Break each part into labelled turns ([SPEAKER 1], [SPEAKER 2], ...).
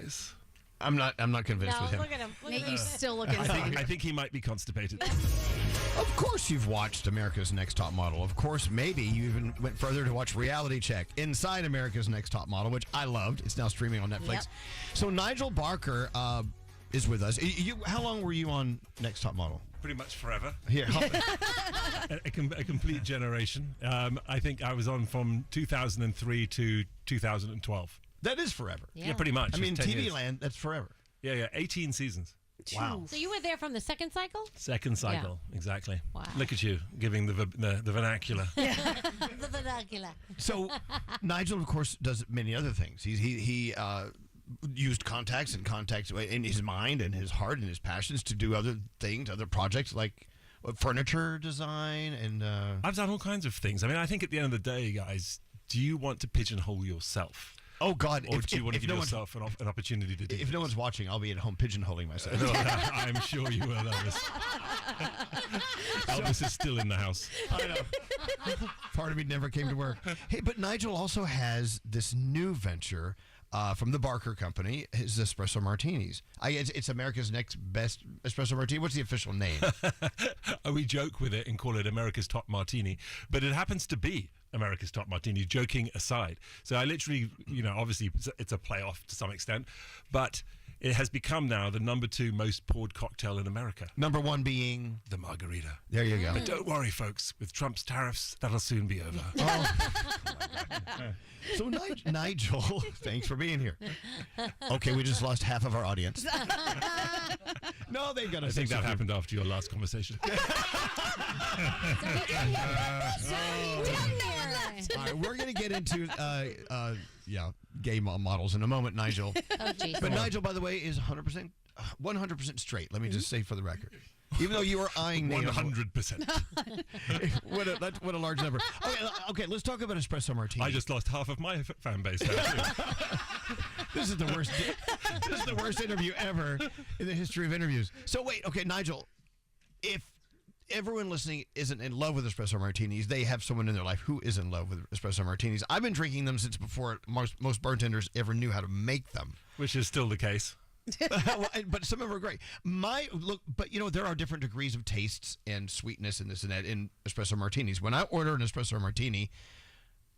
[SPEAKER 1] eyes.
[SPEAKER 2] I'm not convinced with him.
[SPEAKER 3] Look at him.
[SPEAKER 4] Nate, you still look insane.
[SPEAKER 1] I think he might be constipated.
[SPEAKER 2] Of course you've watched America's Next Top Model. Of course, maybe you even went further to watch Reality Check Inside America's Next Top Model, which I loved. It's now streaming on Netflix.
[SPEAKER 3] Yep.
[SPEAKER 2] So Nigel Barker is with us. How long were you on Next Top Model?
[SPEAKER 1] Pretty much forever.
[SPEAKER 2] Here,
[SPEAKER 1] A complete generation. I think I was on from 2003 to 2012.
[SPEAKER 2] that is forever.
[SPEAKER 1] Yeah, pretty much.
[SPEAKER 2] I mean,
[SPEAKER 1] It's 10
[SPEAKER 2] TV
[SPEAKER 1] years.
[SPEAKER 2] land, that's forever.
[SPEAKER 1] Yeah, 18 seasons.
[SPEAKER 2] Wow.
[SPEAKER 3] So you were there from the second cycle?
[SPEAKER 1] Second cycle, exactly.
[SPEAKER 3] Wow.
[SPEAKER 1] Look at you, giving the vernacular.
[SPEAKER 3] The vernacular.
[SPEAKER 2] So Nigel, of course, does many other things. He used contacts in his mind and his heart and his passions to do other things, other projects like furniture design and.
[SPEAKER 1] I've done all kinds of things. I mean, I think at the end of the day, guys, do you want to pigeonhole yourself?
[SPEAKER 2] Oh God!
[SPEAKER 1] Or do you want to give yourself an opportunity to do
[SPEAKER 2] If no one's watching, I'll be at home pigeonholing myself.
[SPEAKER 1] I'm sure you will, Elvis. Elvis is still in the house.
[SPEAKER 2] I know. Part of me never came to work. Hey, but Nigel also has this new venture from the Barker Company, his espresso martinis. It's America's next best espresso martini. What's the official name?
[SPEAKER 1] We joke with it and call it America's Top Martini, but it happens to be America's Top Martini, joking aside. So I literally, obviously it's a playoff to some extent, but it has become now the number 2 most poured cocktail in America.
[SPEAKER 2] Number 1 being?
[SPEAKER 1] The margarita.
[SPEAKER 2] There you go.
[SPEAKER 1] But don't worry, folks. With Trump's tariffs, that'll soon be over.
[SPEAKER 2] Oh. So Nigel, thanks for being here. Okay, we just lost half of our audience. No, they've got to
[SPEAKER 1] I think that happened after your last conversation.
[SPEAKER 2] All right, we're going to get into gay models in a moment, Nigel.
[SPEAKER 3] Oh, geez.
[SPEAKER 2] But Nigel, by the way, is 100% straight. Let me just say for the record. Even though you were eyeing Nate
[SPEAKER 1] 100%.
[SPEAKER 2] what a large number. Okay, let's talk about espresso martini.
[SPEAKER 1] I just lost half of my fan base there, too.
[SPEAKER 2] This is the worst. This is the worst interview ever in the history of interviews. So wait, okay, Nigel, if everyone listening isn't in love with espresso martinis, they have someone in their life who is in love with espresso martinis. I've been drinking them since before most bartenders ever knew how to make them.
[SPEAKER 1] Which is still the case.
[SPEAKER 2] But some of them are great. But there are different degrees of tastes and sweetness and this and that in espresso martinis. When I order an espresso martini,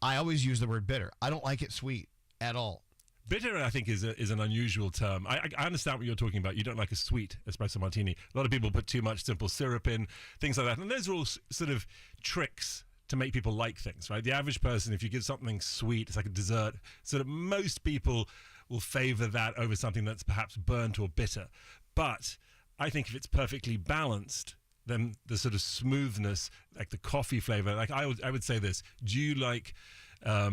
[SPEAKER 2] I always use the word bitter. I don't like it sweet at all.
[SPEAKER 1] Bitter, I think, is an unusual term. I understand what you're talking about. You don't like a sweet espresso martini. A lot of people put too much simple syrup in, things like that. And those are all sort of tricks to make people like things, right? The average person, if you give something sweet, it's like a dessert. So that most people will favor that over something that's perhaps burnt or bitter. But I think if it's perfectly balanced, then the sort of smoothness, like the coffee flavor, like I would say this: do you like,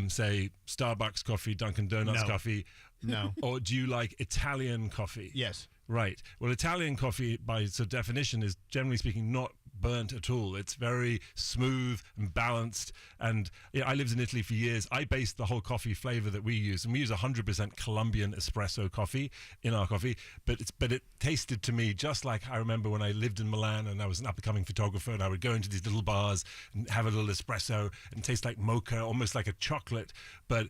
[SPEAKER 1] say, Starbucks coffee, Dunkin' Donuts coffee?
[SPEAKER 2] No.
[SPEAKER 1] Or do you like Italian coffee?
[SPEAKER 2] Yes.
[SPEAKER 1] Right. Well, Italian coffee, by sort of definition, is generally speaking not burnt at all. It's very smooth and balanced. And I lived in Italy for years. I based the whole coffee flavor that we use, and we use 100% Colombian espresso coffee in our coffee. But it tasted to me just like I remember when I lived in Milan and I was an up-and-coming photographer, and I would go into these little bars and have a little espresso and taste like mocha, almost like a chocolate, but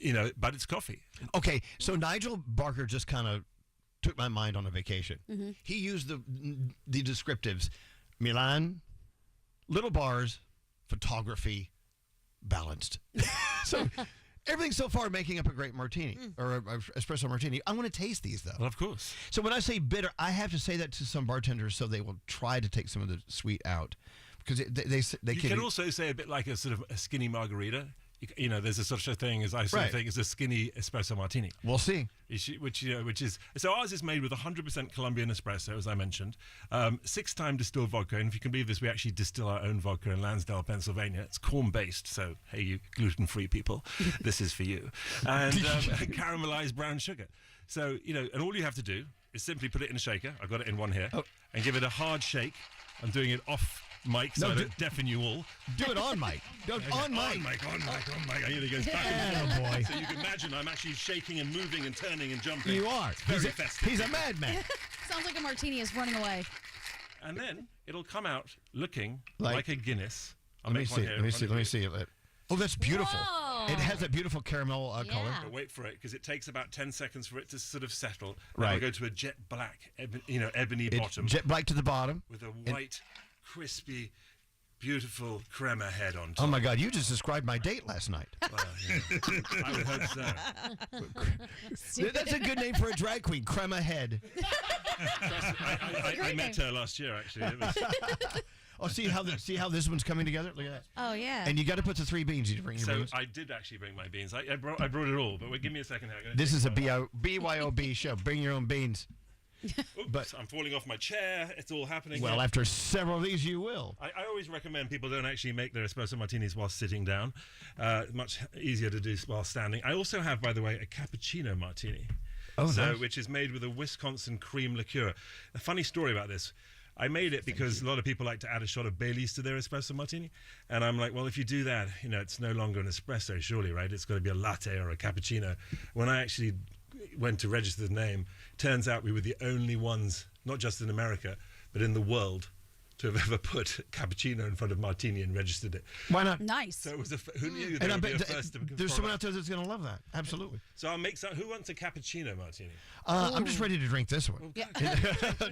[SPEAKER 1] it's coffee.
[SPEAKER 2] Okay, so Nigel Barker just kind of took my mind on a vacation.
[SPEAKER 3] Mm-hmm.
[SPEAKER 2] He used the descriptives: Milan, little bars, photography, balanced. So everything so far making up a great martini or a espresso martini. I want to taste these though.
[SPEAKER 1] Well, of course.
[SPEAKER 2] So when I say bitter, I have to say that to some bartenders so they will try to take some of the sweet out, because they
[SPEAKER 1] can also say a bit like a sort of a skinny margarita. There's a such a thing as I sort of think is a skinny espresso martini.
[SPEAKER 2] We'll see.
[SPEAKER 1] Which is so ours is made with 100% Colombian espresso, as I mentioned, 6-time distilled vodka, and if you can believe this, we actually distill our own vodka in Lansdale, Pennsylvania. It's corn based, so hey, you gluten-free people, this is for you. And caramelized brown sugar. So and all you have to do is simply put it in a shaker. I've got it in one here, and give it a hard shake. I'm doing it off mic, so I don't deafen you all.
[SPEAKER 2] Do it on mic. On mic.
[SPEAKER 1] On mic. Here he goes back and forth. Boy. So you can imagine I'm actually shaking and moving and turning and jumping.
[SPEAKER 2] You are.
[SPEAKER 1] It's very festive.
[SPEAKER 2] He's a madman.
[SPEAKER 4] Sounds like a martini is running away.
[SPEAKER 1] And then it'll come out looking like a Guinness.
[SPEAKER 2] Let me see it. Oh, that's beautiful.
[SPEAKER 3] Whoa.
[SPEAKER 2] It has a beautiful caramel color.
[SPEAKER 3] Yeah.
[SPEAKER 1] But wait for it, because it takes about 10 seconds for it to sort of settle.
[SPEAKER 2] Right.
[SPEAKER 1] Then I'll go to a jet black, ebony
[SPEAKER 2] It's
[SPEAKER 1] bottom
[SPEAKER 2] jet black to the bottom.
[SPEAKER 1] with a white, crispy, beautiful crema head on top.
[SPEAKER 2] Oh my God! You just described my date last night.
[SPEAKER 1] Well, yeah. I would hope so.
[SPEAKER 2] That's a good name for a drag queen, crema head.
[SPEAKER 1] I met her last year, actually. It was,
[SPEAKER 2] Oh, see how this one's coming together. Look at that.
[SPEAKER 4] Oh yeah.
[SPEAKER 2] And you got to put the 3 beans. You bring your
[SPEAKER 1] so
[SPEAKER 2] beans.
[SPEAKER 1] I did actually bring my beans. I brought it all, but give me a second here.
[SPEAKER 2] This is a BYOB show. Bring your own beans.
[SPEAKER 1] Oops,
[SPEAKER 2] but-
[SPEAKER 1] I'm falling off my chair. It's all happening.
[SPEAKER 2] Well,
[SPEAKER 1] here.
[SPEAKER 2] after several of these, you will.
[SPEAKER 1] I always recommend people don't actually make their espresso martinis while sitting down. Much easier to do while standing. I also have, by the way, a cappuccino martini.
[SPEAKER 2] Oh, nice.
[SPEAKER 1] Which is made with a Wisconsin cream liqueur. A funny story about this. I made it because a lot of people like to add a shot of Baileys to their espresso martini. And I'm like, well, if you do that, it's no longer an espresso, surely, right? It's got to be a latte or a cappuccino. When I actually went to register the name, turns out we were the only ones, not just in America, but in the world, to have ever put cappuccino in front of martini and registered it.
[SPEAKER 2] Why not?
[SPEAKER 4] Nice.
[SPEAKER 1] So it was who knew
[SPEAKER 2] And
[SPEAKER 1] there
[SPEAKER 2] I
[SPEAKER 1] would be a
[SPEAKER 2] bet
[SPEAKER 1] first of
[SPEAKER 2] there's someone out there that's going to love that. Absolutely.
[SPEAKER 1] So I'll make some. Who wants a cappuccino martini?
[SPEAKER 2] I'm just ready to drink this one.
[SPEAKER 4] Yeah.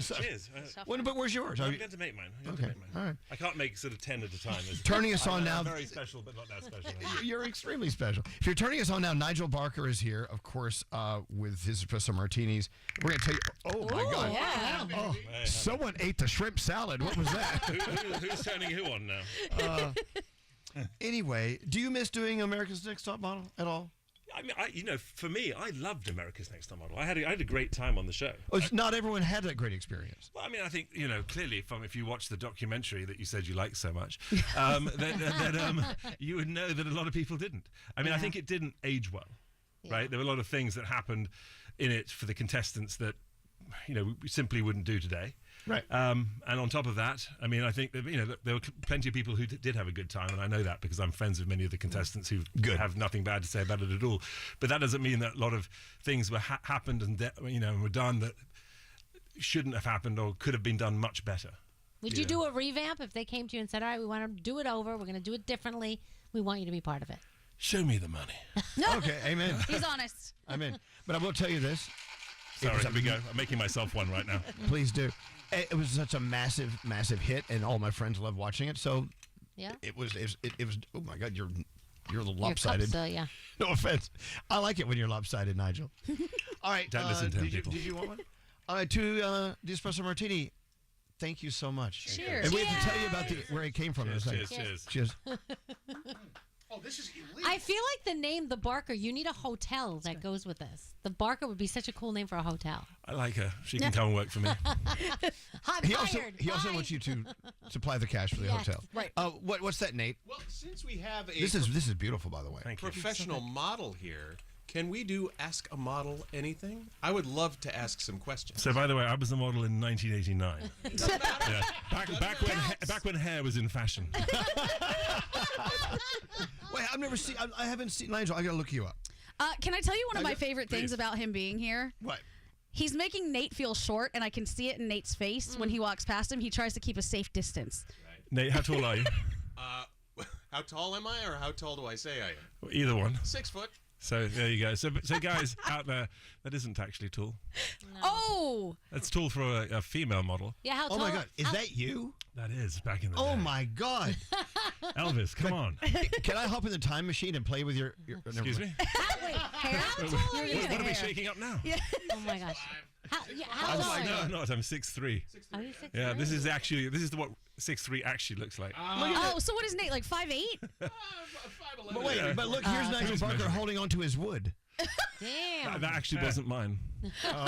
[SPEAKER 2] So-
[SPEAKER 1] Cheers.
[SPEAKER 2] but where's yours?
[SPEAKER 1] I'm going to make mine.
[SPEAKER 2] Okay, all right.
[SPEAKER 1] I can't make sort of 10 at a time.
[SPEAKER 2] Turning us on now.
[SPEAKER 1] Very special, but not that special.
[SPEAKER 2] You're extremely special. If you're turning us on now, Nigel Barker is here, of course, with his espresso martinis. We're going to tell you. Oh my God!
[SPEAKER 4] Yeah.
[SPEAKER 2] Oh, someone ate the shrimp salad. What was that?
[SPEAKER 1] Who's turning who on now?
[SPEAKER 2] Anyway, do you miss doing America's Next Top Model at all?
[SPEAKER 1] I mean, for me, I loved America's Next Top Model. I had a great time on the show.
[SPEAKER 2] Oh, not everyone had that great experience.
[SPEAKER 1] Well, I mean, I think, clearly if you watch the documentary that you said you liked so much, that you would know that a lot of people didn't. I mean, I think it didn't age well, right? There were a lot of things that happened in it for the contestants that, we simply wouldn't do today.
[SPEAKER 2] Right.
[SPEAKER 1] And on top of that, I mean, I think that, there were plenty of people who did have a good time, and I know that because I'm friends with many of the contestants who have nothing bad to say about it at all. But that doesn't mean that a lot of things were happened and were done that shouldn't have happened or could have been done much better.
[SPEAKER 3] Would you do a revamp if they came to you and said, all right, we want to do it over. We're going to do it differently. We want you to be part of it.
[SPEAKER 1] Show me the money.
[SPEAKER 2] Okay, amen.
[SPEAKER 4] He's honest.
[SPEAKER 2] I'm in. But I will tell you this.
[SPEAKER 1] Sorry, here we go. I'm making myself one right now.
[SPEAKER 2] Please do. It was such a massive, massive hit, and all my friends loved watching it. So
[SPEAKER 3] Yeah.
[SPEAKER 2] it was. Oh my God, you're a little
[SPEAKER 3] Your
[SPEAKER 2] lopsided.
[SPEAKER 3] cups, yeah.
[SPEAKER 2] No offense. I like it when you're lopsided, Nigel. All right.
[SPEAKER 1] Don't listen to him, people.
[SPEAKER 2] Did you want one? All right, to the espresso martini. Thank you so much.
[SPEAKER 4] Cheers.
[SPEAKER 2] And we have to tell you about where it came from. in a second.
[SPEAKER 1] Cheers.
[SPEAKER 2] Cheers.
[SPEAKER 5] Oh, this is elite.
[SPEAKER 3] I feel like the name, the Barker, you need a hotel that goes with this. The Barker would be such a cool name for a hotel.
[SPEAKER 1] I like her. She can come and work for me.
[SPEAKER 3] I'm
[SPEAKER 2] He also
[SPEAKER 3] hired.
[SPEAKER 2] wants you to supply the cash for the
[SPEAKER 3] Yes.
[SPEAKER 2] hotel.
[SPEAKER 4] Right.
[SPEAKER 2] What's that, Nate?
[SPEAKER 5] Well, since we have a
[SPEAKER 2] This is beautiful, by the way.
[SPEAKER 1] Thank you.
[SPEAKER 5] professional model here, can we do Ask a Model Anything? I would love to ask some questions.
[SPEAKER 1] So, by the way, I was a model in 1989. Yeah. Back when hair was in fashion.
[SPEAKER 2] Wait, I haven't seen Nigel. I gotta look you up.
[SPEAKER 4] Can I tell you one of my favorite
[SPEAKER 1] please.
[SPEAKER 4] things about him being here?
[SPEAKER 2] What?
[SPEAKER 4] He's making Nate feel short, and I can see it in Nate's face when he walks past him. He tries to keep a safe distance.
[SPEAKER 1] Nate, how tall are you?
[SPEAKER 5] How tall am I, or how tall do I say I am?
[SPEAKER 1] Either one.
[SPEAKER 5] 6 foot.
[SPEAKER 1] So there you go. So guys out there, that isn't actually tall.
[SPEAKER 4] Oh!
[SPEAKER 1] That's tall for a female model.
[SPEAKER 3] Yeah, how tall?
[SPEAKER 2] Oh my God, is that you?
[SPEAKER 1] That is back in the day.
[SPEAKER 2] Oh my God!
[SPEAKER 1] Elvis, come on.
[SPEAKER 2] Can I hop in the time machine and play with your
[SPEAKER 1] Excuse me.
[SPEAKER 3] Wait, how tall are you?
[SPEAKER 1] What are we shaking up now?
[SPEAKER 3] Oh my gosh. How tall are you?
[SPEAKER 1] No, I'm not. I'm 6'3".
[SPEAKER 3] Are you 6'3"?
[SPEAKER 1] Yeah, this is what 6'3" actually looks like.
[SPEAKER 4] Oh, so what is Nate, like 5'8"?
[SPEAKER 5] 5'11".
[SPEAKER 2] But wait, but look, here's Nigel Barker holding onto his wood.
[SPEAKER 3] Damn.
[SPEAKER 1] That actually wasn't mine.
[SPEAKER 5] How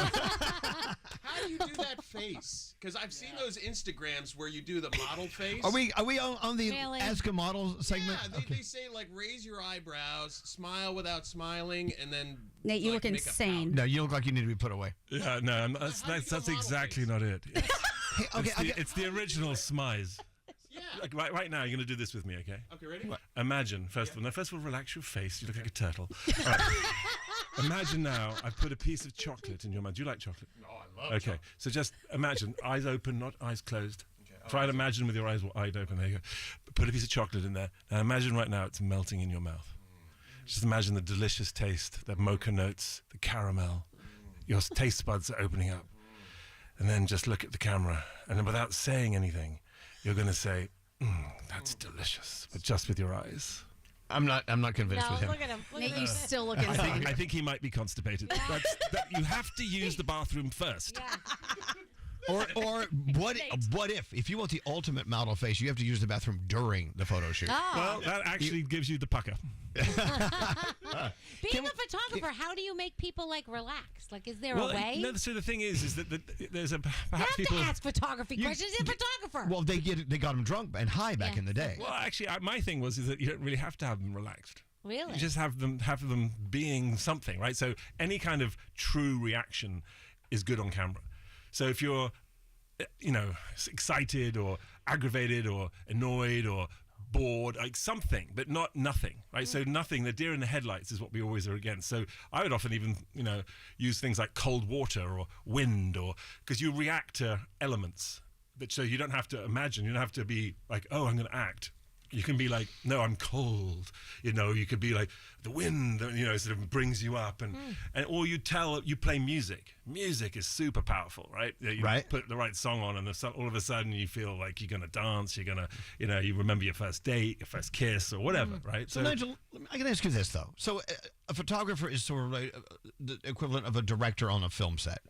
[SPEAKER 5] do you do that face? Because I've seen those Instagrams where you do the model face.
[SPEAKER 2] Are we on the
[SPEAKER 3] Really?
[SPEAKER 2] Ask a Model segment?
[SPEAKER 5] Yeah, they say like raise your eyebrows, smile without smiling, and then
[SPEAKER 4] Nate, you
[SPEAKER 5] like,
[SPEAKER 4] look
[SPEAKER 5] make a
[SPEAKER 4] insane.
[SPEAKER 2] No, you look like you need to be put away.
[SPEAKER 1] Yeah, no, that's exactly not it.
[SPEAKER 2] Hey, okay,
[SPEAKER 1] It's the original smize.
[SPEAKER 5] Yeah.
[SPEAKER 1] Like, right now, you're going to do this with me, okay?
[SPEAKER 5] Okay, ready?
[SPEAKER 1] Imagine, first of all, relax your face. You look like a turtle. All right. Imagine now, I've put a piece of chocolate in your mouth. Do you like chocolate?
[SPEAKER 5] No, I love
[SPEAKER 1] Okay, so just imagine, eyes open, not eyes closed. Try to imagine with your eyes wide open. There you go. Put a piece of chocolate in there. Now imagine right now it's melting in your mouth. Just imagine the delicious taste, the mocha notes, the caramel. Your taste buds are opening up. And then just look at the camera. And then without saying anything, you're going to say, that's delicious, but just with your eyes.
[SPEAKER 2] I'm not convinced
[SPEAKER 3] No,
[SPEAKER 2] with him.
[SPEAKER 3] look at him. Look at
[SPEAKER 4] Nate,
[SPEAKER 3] him.
[SPEAKER 4] you still look at
[SPEAKER 1] I think he might be constipated. You have to use the bathroom first.
[SPEAKER 3] Yeah.
[SPEAKER 2] Or what if you want the ultimate model face, you have to use the bathroom during the photo shoot.
[SPEAKER 3] Oh.
[SPEAKER 1] Well, that actually gives you the pucker.
[SPEAKER 3] Being a photographer, how do you make people like relax? Like, is there a way?
[SPEAKER 1] No, so the thing is that there's a
[SPEAKER 3] You
[SPEAKER 1] perhaps
[SPEAKER 3] have
[SPEAKER 1] people.
[SPEAKER 3] to ask photography questions. You're a photographer.
[SPEAKER 2] Well, they got him drunk and high back in the day.
[SPEAKER 1] Well, actually, my thing is that you don't really have to have them relaxed.
[SPEAKER 3] Really?
[SPEAKER 1] You just have them being something, right? So any kind of true reaction is good on camera. So if you're, excited or aggravated or annoyed or bored, like something, but not nothing, right? So nothing, the deer in the headlights is what we always are against. So I would often even, use things like cold water or wind, or because you react to elements. But so you don't have to imagine, you don't have to be like, oh, I'm going to act. You can be like, no, I'm cold. You could be like the wind, sort of brings you up, and or you play music. Music is super powerful, right? You
[SPEAKER 2] Right.
[SPEAKER 1] put the right song on, and all of a sudden you feel like you're gonna dance. You're gonna, you remember your first date, your first kiss, or whatever, right?
[SPEAKER 2] So Nigel, I can ask you this though. So a photographer is sort of like the equivalent of a director on a film set.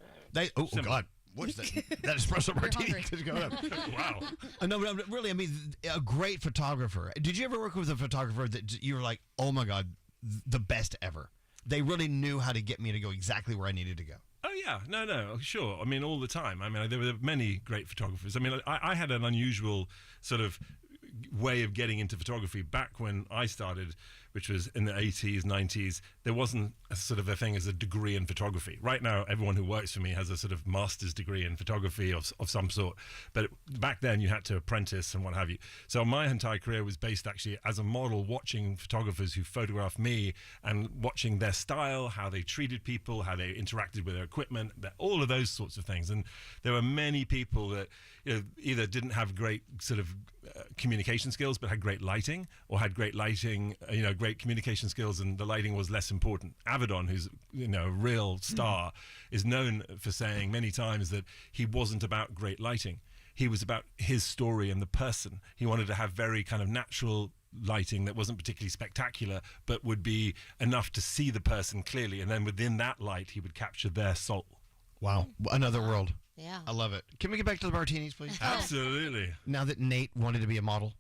[SPEAKER 2] Oh God. What's that? That espresso martini is going up.
[SPEAKER 1] Wow.
[SPEAKER 2] No, but really, I mean, a great photographer. Did you ever work with a photographer that you were like, oh my God, the best ever? They really knew how to get me to go exactly where I needed to go.
[SPEAKER 1] Oh yeah, no, sure. I mean, all the time. I mean, there were many great photographers. I mean, I had an unusual sort of way of getting into photography back when I started, which was in the 80s, 90s. There wasn't a sort of a thing as a degree in photography. Right now, everyone who works for me has a sort of master's degree in photography of some sort. But back then, you had to apprentice and what have you. So my entire career was based actually as a model, watching photographers who photographed me and watching their style, how they treated people, how they interacted with their equipment, all of those sorts of things. And there were many people that either didn't have great sort of communication skills, but had great lighting, or had great lighting, great communication skills, and the lighting was less important. Avedon, who's a real star, is known for saying many times that he wasn't about great lighting. He was about his story and the person. He wanted to have very kind of natural lighting that wasn't particularly spectacular, but would be enough to see the person clearly, and then within that light, he would capture their soul.
[SPEAKER 2] Wow, another world.
[SPEAKER 3] Yeah.
[SPEAKER 2] I love it. Can we get back to the martinis, please?
[SPEAKER 1] Absolutely.
[SPEAKER 2] Now that Nate wanted to be a model.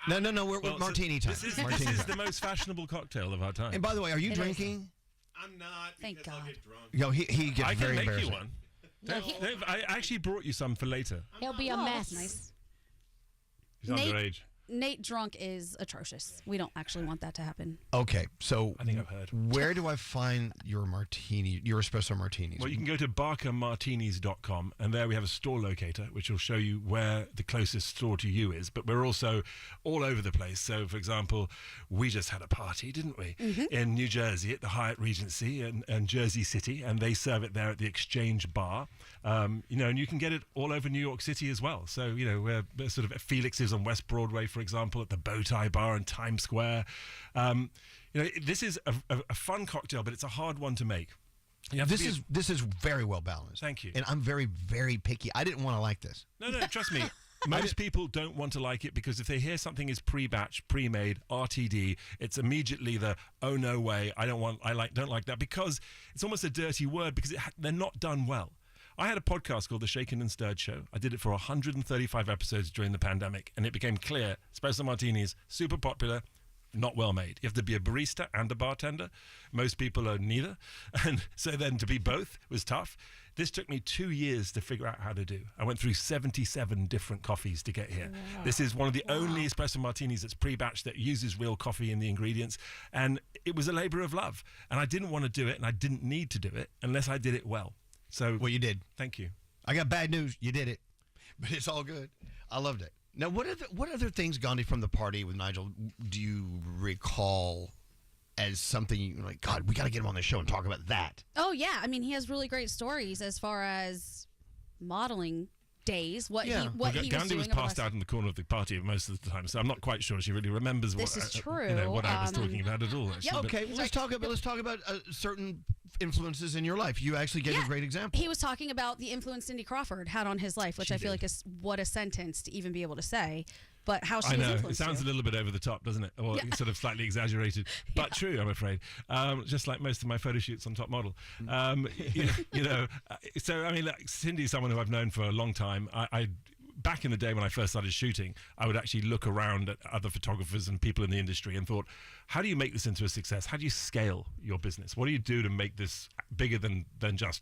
[SPEAKER 2] No, we're martini time.
[SPEAKER 1] This is the most fashionable cocktail of our time.
[SPEAKER 2] And by the way, are you drinking?
[SPEAKER 5] I'm not.
[SPEAKER 4] Thank
[SPEAKER 5] because I'll
[SPEAKER 4] God.
[SPEAKER 5] get drunk.
[SPEAKER 2] Yo, he gets
[SPEAKER 1] I
[SPEAKER 2] very
[SPEAKER 1] can make
[SPEAKER 2] embarrassing.
[SPEAKER 1] you one. I actually brought you some for later.
[SPEAKER 3] He'll be a
[SPEAKER 4] Oh,
[SPEAKER 3] mess.
[SPEAKER 4] that's nice.
[SPEAKER 1] He's
[SPEAKER 4] Nate-
[SPEAKER 1] underage.
[SPEAKER 4] Nate drunk is atrocious. We don't actually want that to happen.
[SPEAKER 2] Okay, so
[SPEAKER 1] I think I've heard.
[SPEAKER 2] where do I find your espresso martinis?
[SPEAKER 1] Well, you can go to barkermartinis.com, and there we have a store locator, which will show you where the closest store to you is. But we're also all over the place. So, for example, we just had a party, didn't we, in New Jersey at the Hyatt Regency and Jersey City, and they serve it there at the Exchange Bar. And you can get it all over New York City as well. So, we're sort of at Felix's on West Broadway, for example, at the Bowtie Bar in Times Square. This is a fun cocktail, but it's a hard one to make.
[SPEAKER 2] This is very well balanced.
[SPEAKER 1] Thank you.
[SPEAKER 2] And I'm very, very picky. I didn't want to like this.
[SPEAKER 1] No, trust me. Most people don't want to like it because if they hear something is pre-batch, pre-made, RTD, it's immediately oh no way, don't like that, because it's almost a dirty word because they're not done well. I had a podcast called The Shaken and Stirred Show. I did it for 135 episodes during the pandemic, and it became clear espresso martinis, super popular, not well made. You have to be a barista and a bartender. Most people are neither. And so then to be both was tough. This took me 2 years to figure out how to do. I went through 77 different coffees to get here. Wow. This is one of the only espresso martinis that's pre-batched that uses real coffee in the ingredients. And it was a labor of love. And I didn't want to do it, and I didn't need to do it unless I did it well. So,
[SPEAKER 2] well, you did.
[SPEAKER 1] Thank you.
[SPEAKER 2] I got bad news. You did it. But it's all good. I loved it. Now, what other things, Gandhi, from the party with Nigel, do you recall as something you're like, God, we got to get him on the show and talk about that?
[SPEAKER 4] Oh, yeah. I mean, he has really great stories as far as modeling. days, what
[SPEAKER 2] Yeah.
[SPEAKER 4] he
[SPEAKER 1] Well,
[SPEAKER 4] was
[SPEAKER 1] Gandhi
[SPEAKER 4] doing.
[SPEAKER 1] was
[SPEAKER 4] over the
[SPEAKER 1] passed
[SPEAKER 4] last-
[SPEAKER 1] out in the corner of the party most of the time, so I'm not quite sure she really remembers
[SPEAKER 4] This
[SPEAKER 1] what
[SPEAKER 4] is true.
[SPEAKER 1] what I was talking about at all. Actually. But-
[SPEAKER 2] Okay, well, let's talk about certain influences in your life. You actually gave a great example.
[SPEAKER 4] He was talking about the influence Cindy Crawford had on his life, which I feel like is what a sentence to even be able to say. But how she
[SPEAKER 1] I
[SPEAKER 4] has
[SPEAKER 1] know. It
[SPEAKER 4] influenced
[SPEAKER 1] sounds a
[SPEAKER 4] you.
[SPEAKER 1] little bit over the top, doesn't it? Or sort of slightly exaggerated, but true, I'm afraid. Just like most of my photo shoots on Top Model. So, I mean, like, Cindy's someone who I've known for a long time. I back in the day when I first started shooting, I would actually look around at other photographers and people in the industry and thought, how do you make this into a success? How do you scale your business? What do you do to make this bigger than just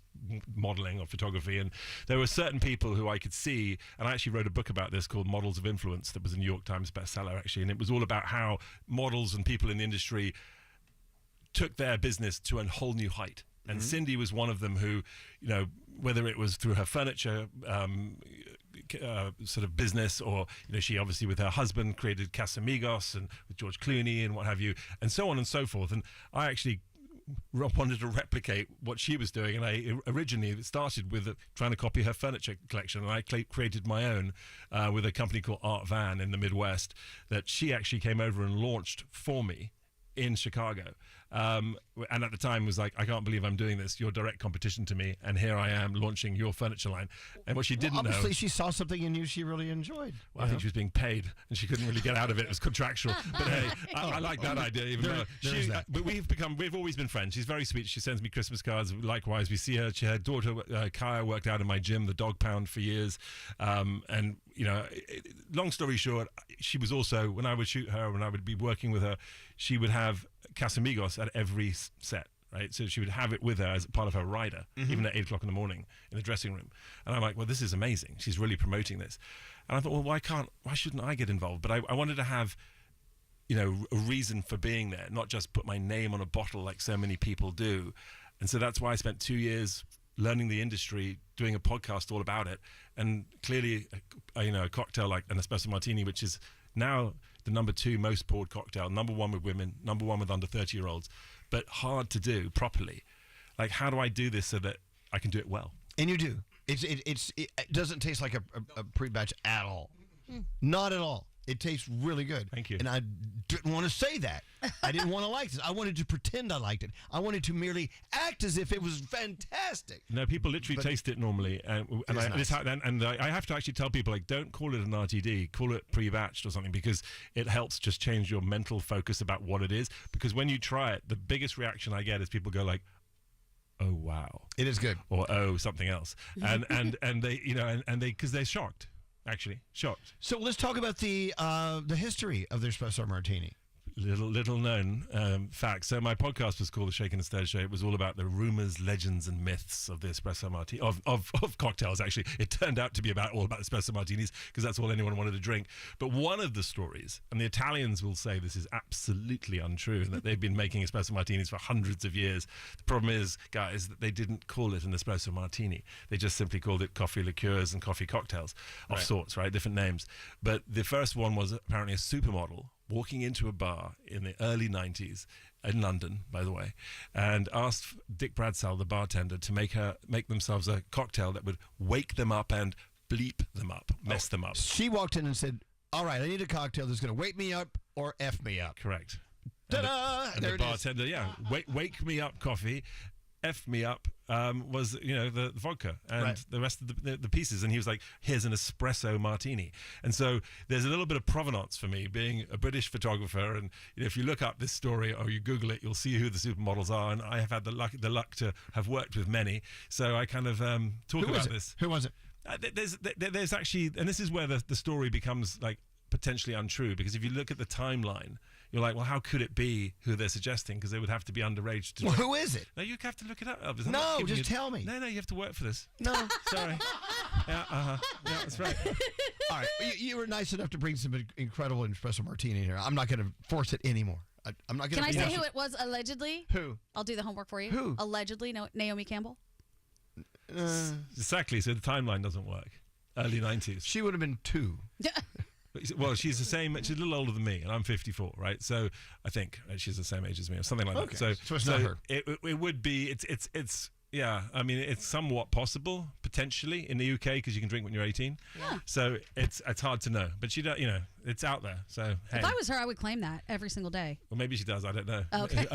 [SPEAKER 1] modeling or photography? And there were certain people who I could see, and I actually wrote a book about this called Models of Influence that was a New York Times bestseller, actually, and it was all about how models and people in the industry took their business to a whole new height. And Cindy was one of them who, whether it was through her furniture sort of business, or she obviously with her husband created Casamigos and with George Clooney and what have you, and so on and so forth. And I actually wanted to replicate what she was doing, and I originally started with trying to copy her furniture collection, and I created my own with a company called Art Van in the Midwest that she actually came over and launched for me in Chicago. And at the time was like, I can't believe I'm doing this. You're direct competition to me, and here I am launching your furniture line. And what she didn't know,
[SPEAKER 2] obviously, she saw something in you she really enjoyed.
[SPEAKER 1] well, I think she was being paid, and she couldn't really get out of it. It was contractual. But hey, I like that idea. Even though
[SPEAKER 2] there is that.
[SPEAKER 1] but we've always been friends. She's very sweet. She sends me Christmas cards. Likewise, we see her. Her daughter Kaya worked out in my gym, the Dog Pound, for years. And long story short, she was also, when I would shoot her, when I would be working with her, she would have Casamigos at every set. Right, so she would have it with her as part of her rider, even at 8 o'clock in the morning in the dressing room. And I'm like, well, this is amazing. She's really promoting this. And I thought, well, why shouldn't I get involved? But I wanted to have, a reason for being there, not just put my name on a bottle like so many people do. And so that's why I spent 2 years learning the industry, doing a podcast all about it. And clearly, a cocktail like an espresso martini, which is now the number 2 most poured cocktail, number 1 with women, number 1 with under 30-year-olds, but hard to do properly. Like, how do I do this so that I can do it well?
[SPEAKER 2] And you do. It doesn't taste like a pre-batch at all. Not at all. It tastes really good.
[SPEAKER 1] Thank you.
[SPEAKER 2] And I didn't want to say that. I didn't want to like this. I wanted to pretend I liked it. I wanted to merely act as if it was fantastic.
[SPEAKER 1] No, people literally taste it normally, and I have to actually tell people, like, don't call it an RTD, call it pre-batched or something, because it helps just change your mental focus about what it is. Because when you try it, the biggest reaction I get is people go like, "Oh wow,
[SPEAKER 2] It is good.
[SPEAKER 1] or "Oh something else," and they because they're shocked. Actually, shocked.
[SPEAKER 2] So let's talk about the history of the espresso martini.
[SPEAKER 1] Little known fact. So my podcast was called The Shaken and Stirred Show. It was all about the rumors, legends, and myths of the espresso martini, of cocktails. Actually, it turned out to be all about espresso martinis, because that's all anyone wanted to drink. But one of the stories, and the Italians will say this is absolutely untrue, and that they've been making espresso martinis for hundreds of years. The problem is, guys, that they didn't call it an espresso martini. They just simply called it coffee liqueurs and coffee cocktails of sorts, right? Different names. But the first one was apparently a supermodel walking into a bar in the early 90s in London, by the way, and asked Dick Bradsell, the bartender, to make themselves a cocktail that would wake them up and bleep them up, mess them up.
[SPEAKER 2] She walked in and said, "All right, I need a cocktail that's going to wake me up or F me up."
[SPEAKER 1] Correct.
[SPEAKER 2] Ta-da!
[SPEAKER 1] And
[SPEAKER 2] There
[SPEAKER 1] the
[SPEAKER 2] it is.
[SPEAKER 1] bartender, wake me up coffee, F me up was the vodka and the rest of the pieces, and he was like, here's an espresso martini. And so there's a little bit of provenance for me, being a British photographer, and if you look up this story or you Google it, you'll see who the supermodels are, and I have had the luck to have worked with many, so I kind of talk about this.
[SPEAKER 2] Who was it?
[SPEAKER 1] There's actually, and this is where the story becomes like potentially untrue, because if you look at the timeline, you're like, well, how could it be who they're suggesting? Because they would have to be underage to.
[SPEAKER 2] Well, who is it?
[SPEAKER 1] No, you have to look it up. Elvis. I'm
[SPEAKER 2] No,
[SPEAKER 1] not giving
[SPEAKER 2] just tell me.
[SPEAKER 1] No, you have to work for this.
[SPEAKER 2] No.
[SPEAKER 1] Sorry. Yeah, yeah, that's right.
[SPEAKER 2] All right, you were nice enough to bring some incredible espresso martini here. I'm not going to force it anymore. I'm not going to.
[SPEAKER 4] Can I say who it was allegedly?
[SPEAKER 2] Who?
[SPEAKER 4] I'll do the homework for you.
[SPEAKER 2] Who?
[SPEAKER 4] Allegedly, Naomi Campbell.
[SPEAKER 1] Exactly. So the timeline doesn't work. Early 90s.
[SPEAKER 2] She would have been 2.
[SPEAKER 1] Well, she's the same. She's a little older than me, and I'm 54, right? So I think she's the same age as me, or something like that. So
[SPEAKER 2] it's not her.
[SPEAKER 1] It would be. It's. Yeah. I mean, it's somewhat possible, potentially in the UK because you can drink when you're 18.
[SPEAKER 4] Yeah.
[SPEAKER 1] So it's hard to know, but she don't, it's out there. So hey,
[SPEAKER 4] If I was her, I would claim that every single day.
[SPEAKER 1] well maybe she does. I don't know.
[SPEAKER 4] Okay.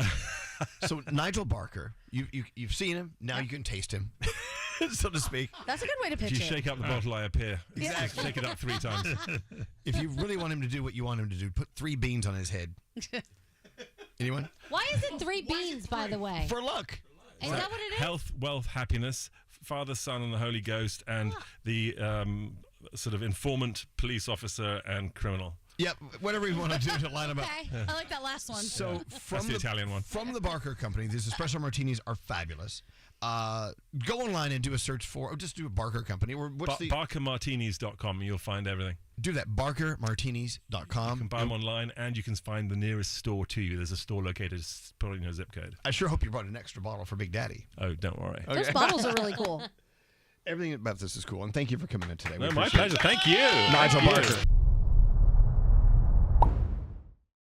[SPEAKER 2] So Nigel Barker, you've seen him. Now you can taste him, so to speak.
[SPEAKER 4] That's a good way to
[SPEAKER 1] If
[SPEAKER 4] pitch
[SPEAKER 1] you
[SPEAKER 4] it.
[SPEAKER 1] shake up the bottle, I appear.
[SPEAKER 2] Exactly.
[SPEAKER 1] Shake it up 3 times.
[SPEAKER 2] If you really want him to do what you want him to do, put 3 beans on his head. Anyone?
[SPEAKER 3] Why is it 3 beans, by the way?
[SPEAKER 2] For luck.
[SPEAKER 3] Is that what it is?
[SPEAKER 1] Health, wealth, happiness, Father, Son, and the Holy Ghost, and the sort of informant, police officer, and criminal.
[SPEAKER 2] Yep, whatever you want to do to line them up.
[SPEAKER 4] Okay. I like that last one.
[SPEAKER 2] So
[SPEAKER 1] That's the Italian one.
[SPEAKER 2] From the Barker Company, these espresso martinis are fabulous. Go online and do a search for, just do a Barker Company. Or what's
[SPEAKER 1] BarkerMartinis.com, and you'll find everything.
[SPEAKER 2] Do that, barkermartinis.com.
[SPEAKER 1] You can buy them online, and you can find the nearest store to you. There's a store located, put in your zip code.
[SPEAKER 2] I sure hope you brought an extra bottle for Big Daddy.
[SPEAKER 1] Oh, don't worry.
[SPEAKER 4] Those bottles are really cool.
[SPEAKER 2] Everything about this is cool, and thank you for coming in today. We
[SPEAKER 1] No, my
[SPEAKER 2] appreciate it.
[SPEAKER 1] pleasure. Thank you.
[SPEAKER 2] Nigel
[SPEAKER 1] Thank you.
[SPEAKER 2] Barker.